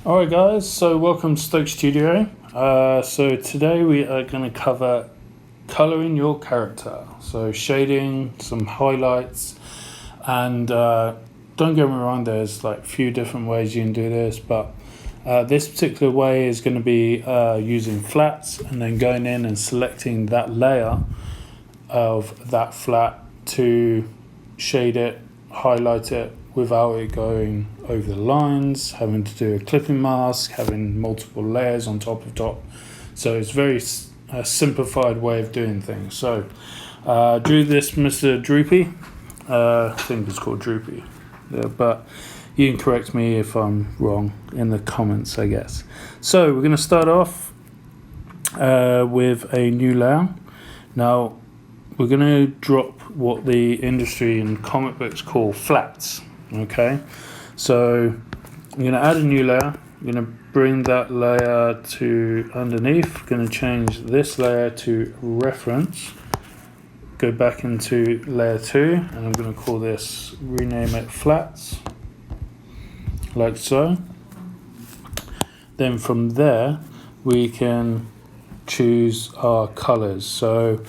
Alright guys, so welcome to Stoak'd Studio. So today we are going to cover colouring your character. So shading, some highlights, and don't get me wrong, there's like a few different ways you can do this, but this particular way is going to be using flats and then going in and selecting that layer of that flat to shade it, highlight it, without it going over the lines, having to do a clipping mask, having multiple layers on top of top. So it's very simplified way of doing things. So drew this Mr. Droopy. I think it's called Droopy, yeah, but you can correct me if I'm wrong in the comments, I guess. So we're going to start off with a new layer. Now we're going to drop what the industry and comic books call flats. Okay, so I'm going to add a new layer. I'm going to bring that layer to underneath. I'm going to change this layer to reference. Go back into layer 2, and I'm going to call this, rename it flats, like so. Then from there we can choose our colors. So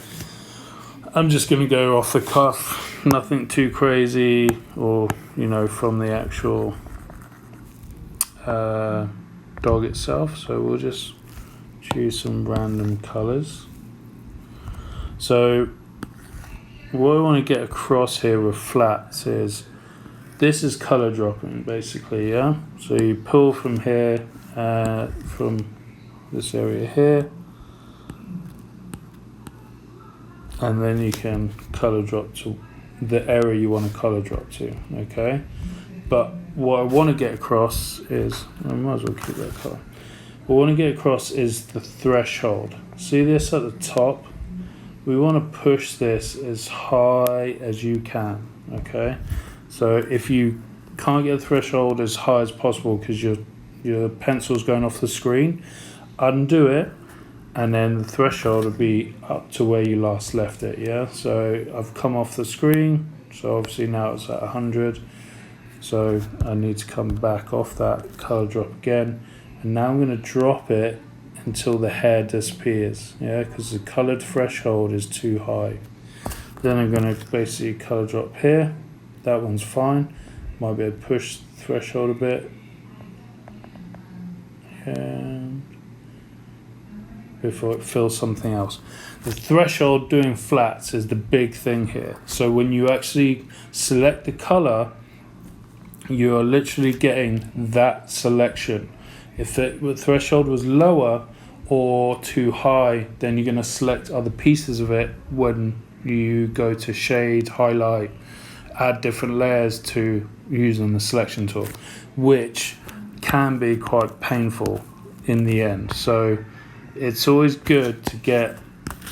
I'm just going to go off the cuff, nothing too crazy, or from the actual dog itself. So we'll just choose some random colors. So what I want to get across here with flats is this is color dropping, basically, yeah. So you pull from here, from this area here, and then you can color drop to the area you want to color drop to, okay? But what I want to get across is, I might as well keep that color. What I want to get across is the threshold. See this at the top? We want to push this as high as you can, okay? So if you can't get the threshold as high as possible because your pencil's going off the screen, undo it, and then the threshold will be up to where you last left it, yeah? So I've come off the screen, so obviously now it's at 100. So I need to come back off that, color drop again, and now I'm going to drop it until the hair disappears, yeah? Because the colored threshold is too high. Then I'm going to basically color drop here. That one's fine. Might be able to push the threshold a bit. And before it fills something else. The threshold doing flats is the big thing here. So when you actually select the color, you're literally getting that selection. If the threshold was lower or too high, then you're going to select other pieces of it when you go to shade, highlight, add different layers to using the selection tool, which can be quite painful in the end. So it's always good to get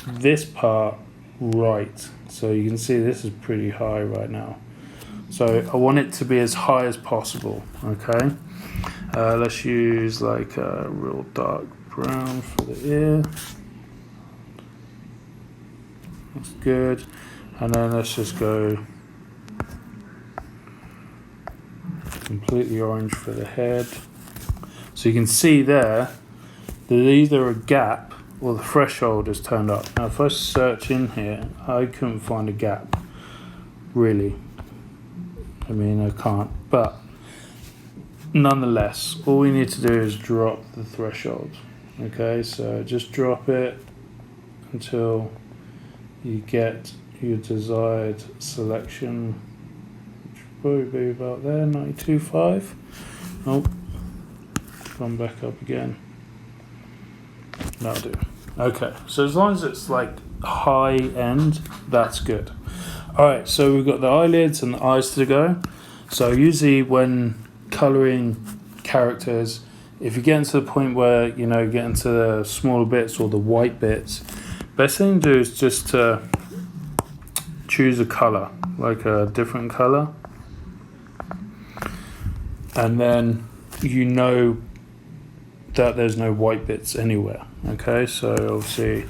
this part right. So you can see this is pretty high right now. So I want it to be as high as possible, okay? Let's use like a real dark brown for the ear. That's good. And then let's just go completely orange for the head. So you can see there, there's either a gap or the threshold is turned up. Now if I search in here, I couldn't find a gap, really. I mean, I can't, but nonetheless, all we need to do is drop the threshold. Okay, so just drop it until you get your desired selection, which will probably be about there, 92.5. Oh, come back up again. That'll do. Okay, so as long as it's like high end, that's good. Alright, so we've got the eyelids and the eyes to go. So usually when colouring characters, if you get into the point where, get into the smaller bits or the white bits, best thing to do is just to choose a colour, like a different colour. And then that there's no white bits anywhere. Okay, so obviously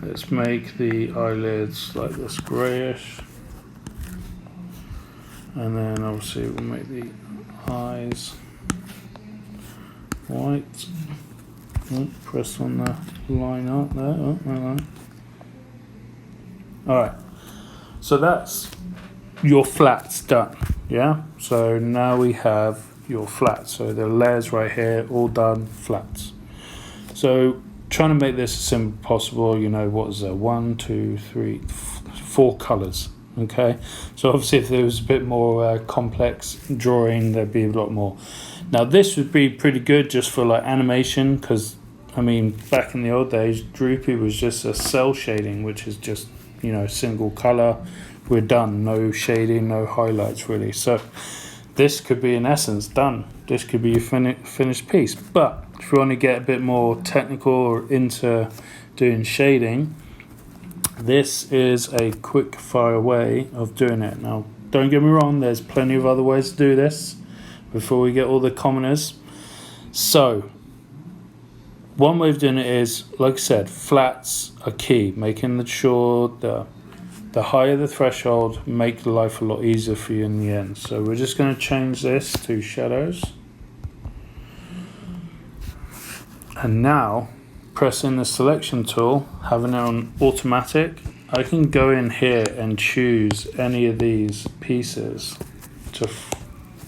let's make the eyelids like this greyish. And then obviously we'll make the eyes white. Oh, press on the line art there. Oh, right. Alright, so that's your flats done, yeah? So now we have your flats. So the layers right here, all done, flats. So trying to make this as simple as possible, you know, what is there? 1, 2, 3, 4 colours. Okay, so obviously if there was a bit more complex drawing, there'd be a lot more. Now this would be pretty good just for like animation, because I mean back in the old days Droopy was just a cell shading, which is just, you know, single color, we're done, no shading, no highlights really. So this could be in essence done, this could be your finished piece. But if you want to get a bit more technical or into doing shading, this is a quick fire way of doing it. Now don't get me wrong, there's plenty of other ways to do this before we get all the commoners. So one way of doing it is, like I said, flats are key, making sure the higher the threshold, make life a lot easier for you in the end. So we're just going to change this to shadows, and now pressing the selection tool, having it on automatic, I can go in here and choose any of these pieces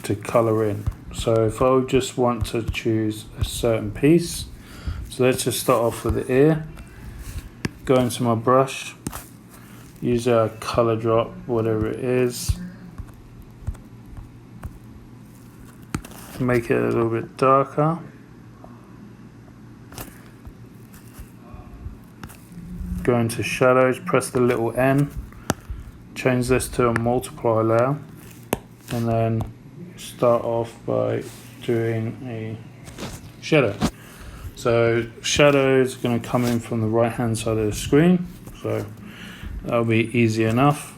to color in. So if I just want to choose a certain piece, so let's just start off with the ear, go into my brush, use a color drop, whatever it is, make it a little bit darker. Go into shadows, press the little N, change this to a multiply layer, and then start off by doing a shadow. So shadows are going to come in from the right hand side of the screen, so that'll be easy enough.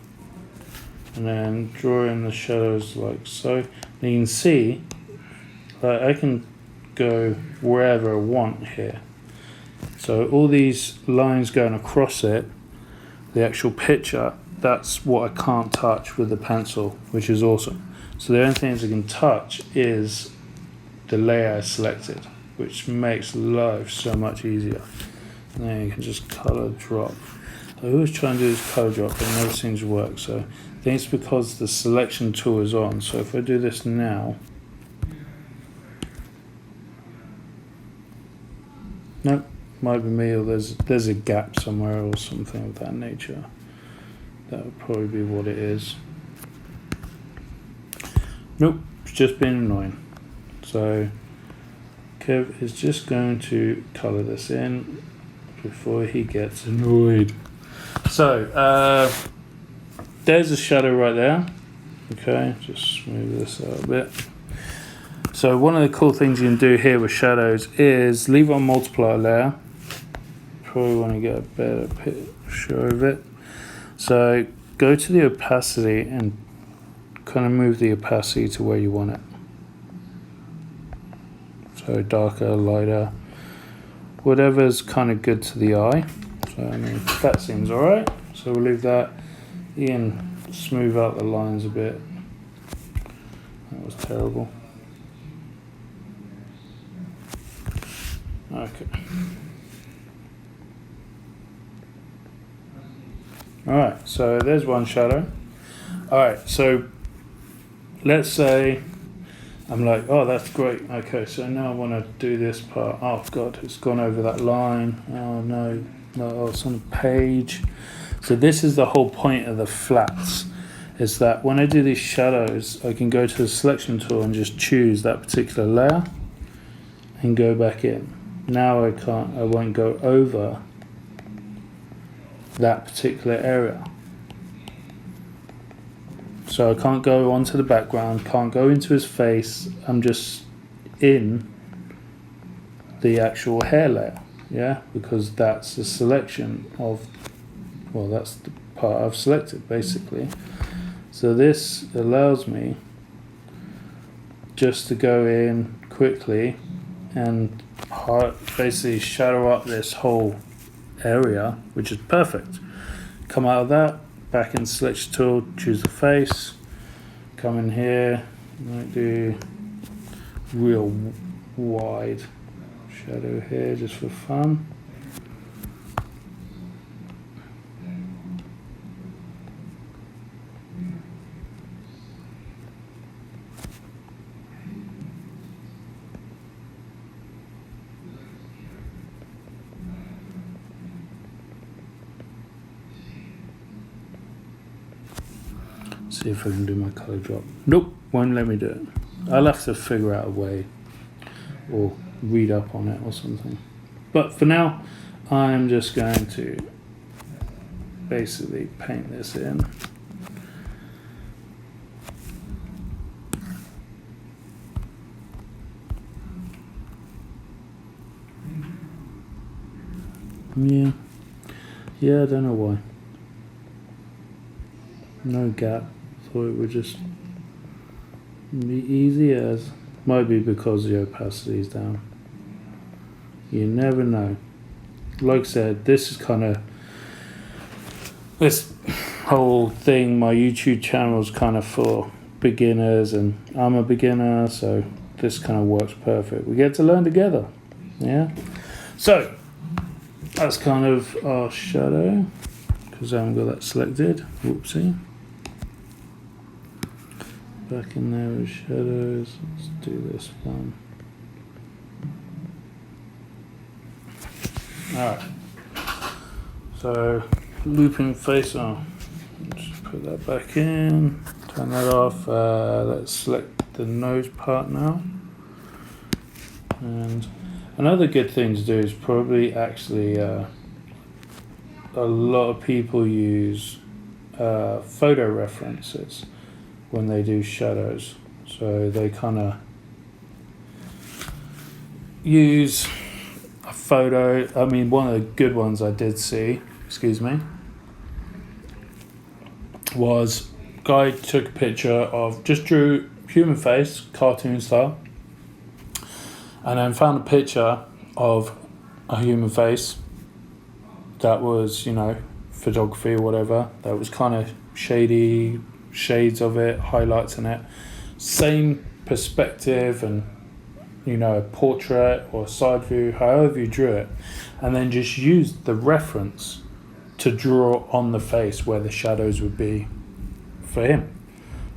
And then draw in the shadows like so. And you can see that I can go wherever I want here. So all these lines going across it, the actual picture, that's what I can't touch with the pencil, which is awesome. So the only things I can touch is the layer I selected, which makes life so much easier. And then you can just color drop. I always try and do this color drop, but it never seems to work. So I think it's because the selection tool is on. So if I do this now, nope. Might be me, or there's a gap somewhere or something of that nature. That would probably be what it is. Nope, it's just been annoying. So Kev is just going to color this in before he gets annoyed. So there's a shadow right there. Okay, just move this out a bit. So one of the cool things you can do here with shadows is leave it on multiply layer. Probably want to get a better picture of it. So go to the opacity and kind of move the opacity to where you want it. So darker, lighter, whatever's kind of good to the eye. So I mean that seems alright. So we'll leave that. You can smooth out the lines a bit. That was terrible. Okay. Alright, so there's one shadow. Alright, so let's say I'm like, oh, that's great. Okay, so now I want to do this part. Oh god, it's gone over that line. Oh no, it's on the page. So this is the whole point of the flats, is that when I do these shadows, I can go to the selection tool and just choose that particular layer and go back in. Now I won't go over that particular area. So I can't go onto the background, can't go into his face, I'm just in the actual hair layer, yeah, because that's the selection of, well, that's the part I've selected basically. So this allows me just to go in quickly and basically shadow up this whole area, which is perfect. Come out of that, back in selection tool, choose the face, come in here, might do real wide shadow here just for fun. See if I can do my color drop. Nope, won't let me do it. I'll have to figure out a way or read up on it or something. But for now, I'm just going to basically paint this in. Yeah, I don't know why. No gap. Thought it would just be easy as. Might be because the opacity is down. You never know. Like I said, this is kind of, this whole thing, my YouTube channel is kind of for beginners, and I'm a beginner, so this kind of works perfect. We get to learn together. Yeah. So that's kind of our shadow, because I haven't got that selected. Whoopsie. Back in there with shadows. Let's do this one. Alright. So looping face on. Just put that back in. Turn that off. Let's select the nose part now. And another good thing to do is probably actually a lot of people use photo references when they do shadows, so they kind of use a photo. I mean, one of the good ones I did see, excuse me, was guy took a picture of, just drew human face, cartoon style, and then found a picture of a human face that was, you know, photography or whatever, that was kind of shady, shades of it, highlights in it, same perspective, and, you know, a portrait or a side view, however you drew it, and then just used the reference to draw on the face where the shadows would be for him.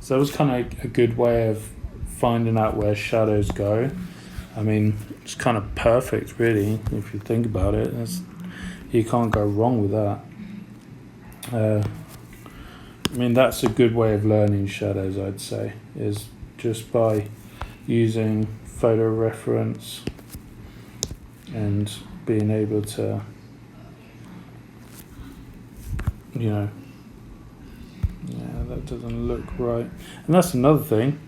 So it was kind of a good way of finding out where shadows go. I mean, it's kind of perfect, really, if you think about it. You can't go wrong with that. I mean, that's a good way of learning shadows, I'd say, is just by using photo reference and being able to, you know, yeah, that doesn't look right. And that's another thing,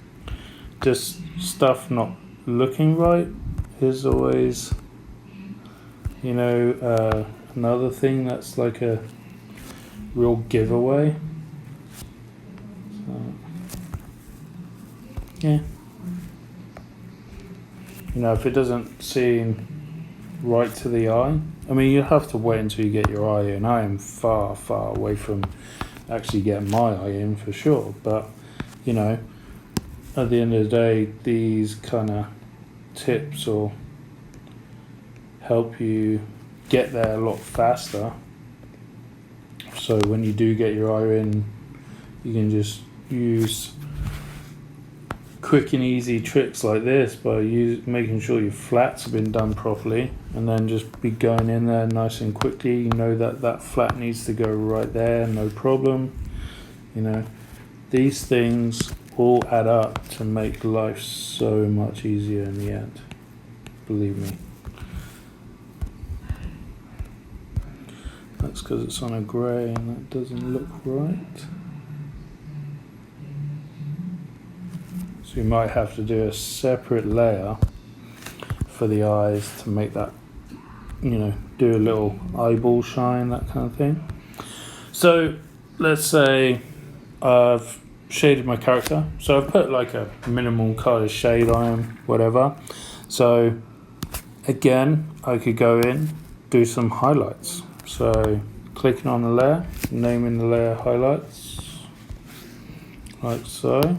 just stuff not looking right is always, you know, another thing that's like a real giveaway. So, yeah, you know, if it doesn't seem right to the eye, I mean, you have to wait until you get your eye in. I am far away from actually getting my eye in for sure, but you know, at the end of the day, these kind of tips will help you get there a lot faster. So when you do get your eye in, you can just use quick and easy tricks like this by making sure your flats have been done properly, and then just be going in there nice and quickly. You know that flat needs to go right there, no problem. You know, these things all add up to make life so much easier in the end, believe me. That's because it's on a grey and that doesn't look right. So you might have to do a separate layer for the eyes to make that, you know, do a little eyeball shine, that kind of thing. So let's say I've shaded my character. So I've put like a minimal color shade on him, whatever. So again, I could go in, do some highlights. So clicking on the layer, naming the layer highlights, like so.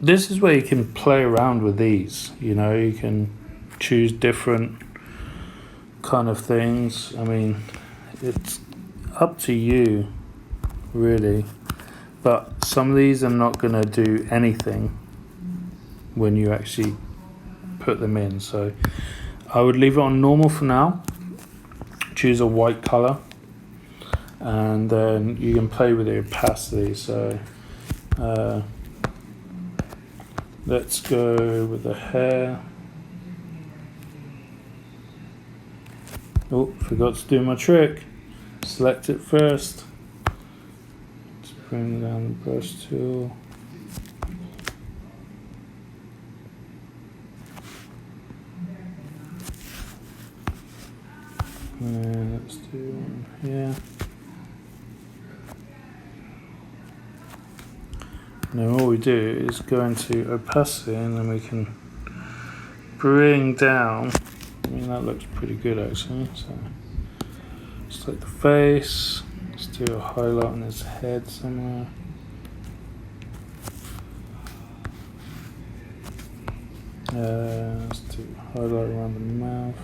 this is where you can play around with these. You know, you can choose different kind of things. I mean, it's up to you, really. But some of these are not going to do anything when you actually put them in. So I would leave it on normal for now. Choose a white color, and then you can play with the opacity. So let's go with the hair. Oh, forgot to do my trick. Select it first. Let's bring down the brush tool. And let's do one here. Now all we do is go into opacity, and then we can bring down. I mean, that looks pretty good actually. So let's take the face. Let's do a highlight on his head somewhere. Let's do a highlight around the mouth.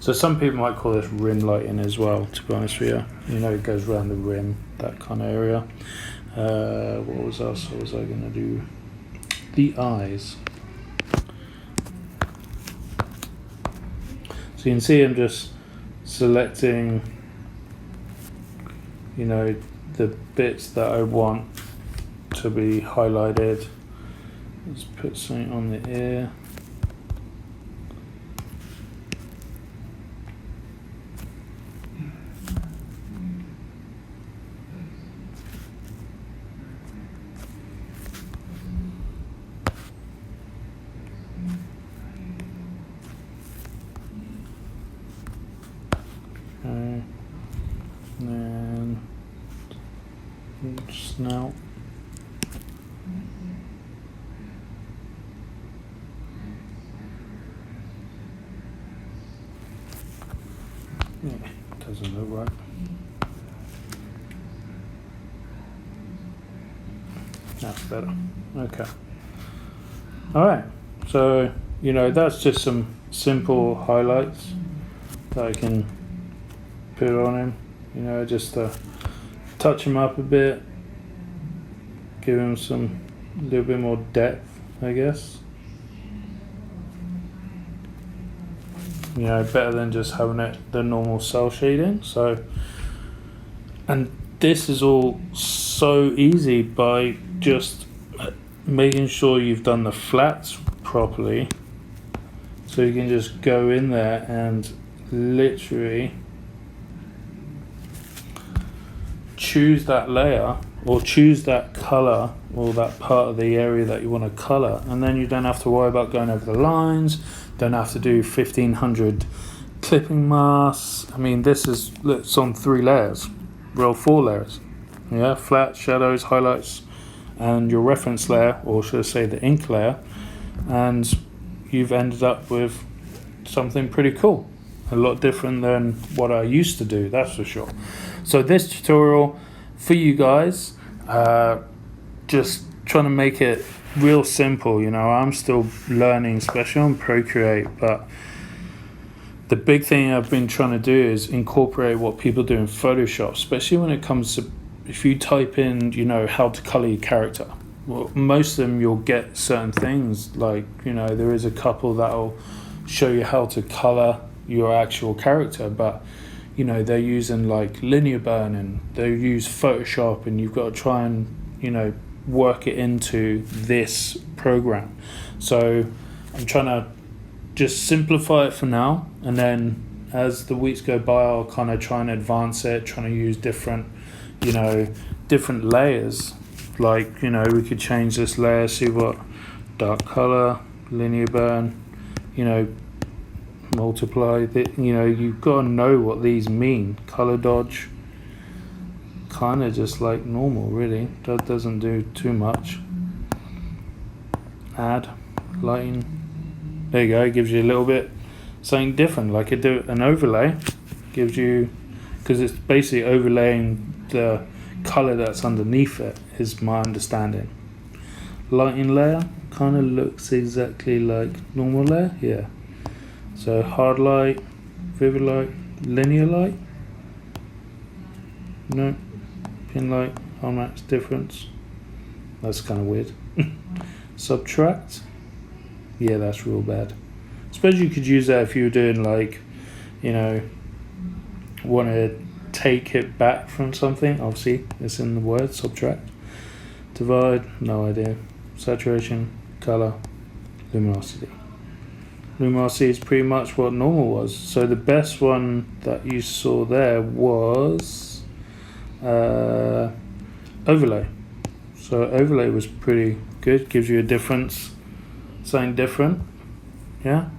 So some people might call this rim lighting as well, to be honest with you. You know, it goes around the rim, that kind of area. What else was I going to do? The eyes. So you can see I'm just selecting, you know, the bits that I want to be highlighted. Let's put something on the ear. Okay. And snout. Yeah, doesn't look right. That's better. Okay. Alright, so you know, that's just some simple highlights that I can put on him, you know, just to touch him up a bit, give him some little bit more depth, I guess. You know, better than just having it the normal cell shading. So, and this is all so easy by just making sure you've done the flats properly. So you can just go in there and literally choose that layer or choose that color or that part of the area that you want to color, and then you don't have to worry about going over the lines, don't have to do 1500 clipping masks. I mean, this is, look, it's on 3 layers, well, 4 layers. Yeah, flat, shadows, highlights, and your reference layer, or should I say the ink layer, and you've ended up with something pretty cool. A lot different than what I used to do, that's for sure. So this tutorial for you guys, just trying to make it real simple. You know, I'm still learning, especially on Procreate, but the big thing I've been trying to do is incorporate what people do in Photoshop, especially when it comes to, if you type in, you know, how to color your character. Well, most of them you'll get certain things, like, you know, there is a couple that'll show you how to color your actual character, but you know, they're using like linear burn and they use Photoshop, and you've got to try and, you know, work it into this program. So I'm trying to just simplify it for now, and then as the weeks go by I'll kind of try and advance it, trying to use different, you know, different layers. Like, you know, we could change this layer, see what dark color, linear burn, you know, multiply the, you know, you've got to know what these mean. Color dodge, kind of just like normal, really. That doesn't do too much. Add lighting, There you go, it gives you a little bit something different, like an overlay gives you, because it's basically overlaying the color that's underneath it, is my understanding. Lighting layer kind of looks exactly like normal layer, yeah. So hard light, vivid light, linear light, no, pin light, harmonics difference, that's kind of weird. Subtract, yeah, that's real bad. I suppose you could use that if you were doing like, you know, want to take it back from something. Obviously it's in the word subtract. Divide, no idea. Saturation, color, luminosity. Luminosity is pretty much what normal was. So the best one that you saw there was overlay. So overlay was pretty good, gives you a difference, something different, yeah.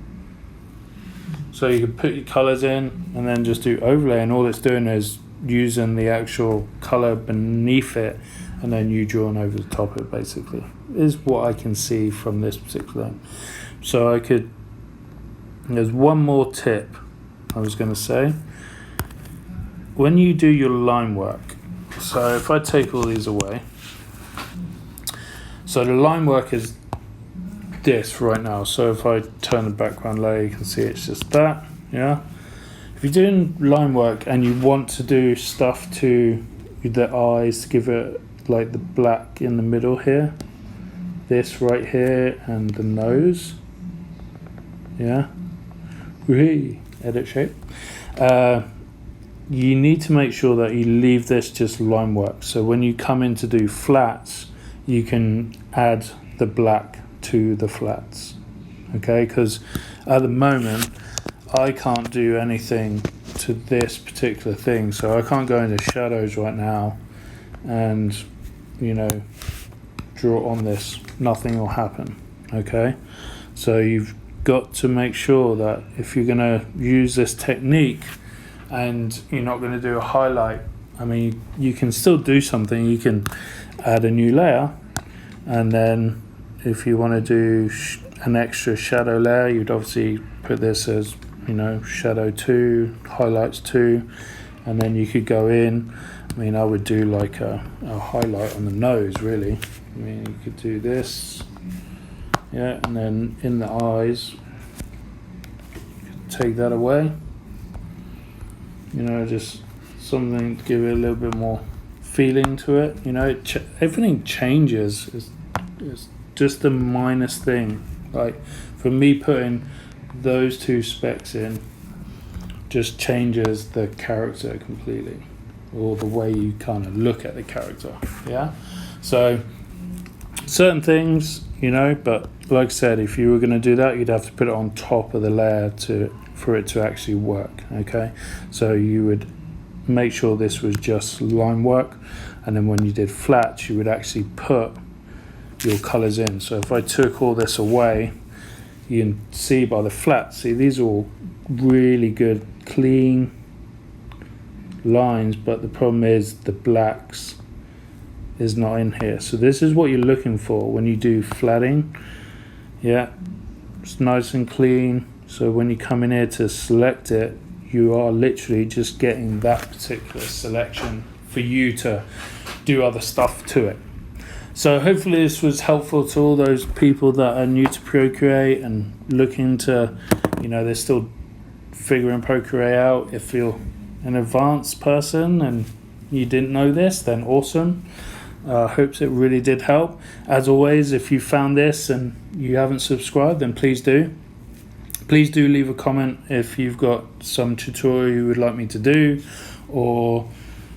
So you can put your colors in and then just do overlay, and all it's doing is using the actual color beneath it, and then you drawing over the top of it, basically, is what I can see from this particular thing. So there's one more tip I was going to say. When you do your line work, so if I take all these away, so the line work is this right now. So if I turn the background layer, you can see it's just that, yeah. If you're doing line work and you want to do stuff to the eyes to give it like the black in the middle here, this right here, and the nose, yeah, edit shape, you need to make sure that you leave this just line work. So when you come in to do flats, you can add the black to the flats, okay? Because at the moment I can't do anything to this particular thing, so I can't go into shadows right now and, you know, draw on this. Nothing will happen, okay? So you've got to make sure that if you're going to use this technique and you're not going to do a highlight, I mean, you can still do something. You can add a new layer, and then if you want to do an extra shadow layer, you'd obviously put this as, you know, shadow 2, highlights 2, and then you could go in. I mean, I would do like a highlight on the nose, really. I mean, you could do this, yeah, and then in the eyes, take that away. You know, just something to give it a little bit more feeling to it. You know, everything changes. It's just the minus thing. Like for me, putting those two specs in just changes the character completely, or the way you kind of look at the character, yeah. So certain things, you know, but like I said, if you were going to do that, you'd have to put it on top of the layer for it to actually work, okay? So you would make sure this was just line work, and then when you did flats, you would actually put your colors in. So if I took all this away, you can see by the flats, see, these are all really good, clean lines, but the problem is the blacks is not in here. So this is what you're looking for when you do flatting, yeah. It's nice and clean. So when you come in here to select it, you are literally just getting that particular selection for you to do other stuff to it. So hopefully this was helpful to all those people that are new to Procreate and looking to, you know, they're still figuring Procreate out. If you're an advanced person and you didn't know this, then awesome. Hopes it really did help. As always, if you found this and you haven't subscribed, then please do. Please do leave a comment if you've got some tutorial you would like me to do, or,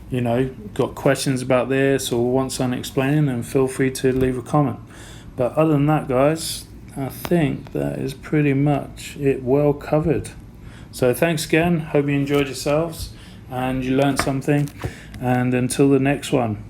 you know, got questions about this or want something explaining, then feel free to leave a comment. But other than that, guys, I think that is pretty much it, well covered. So thanks again. Hope you enjoyed yourselves and you learned something. And until the next one.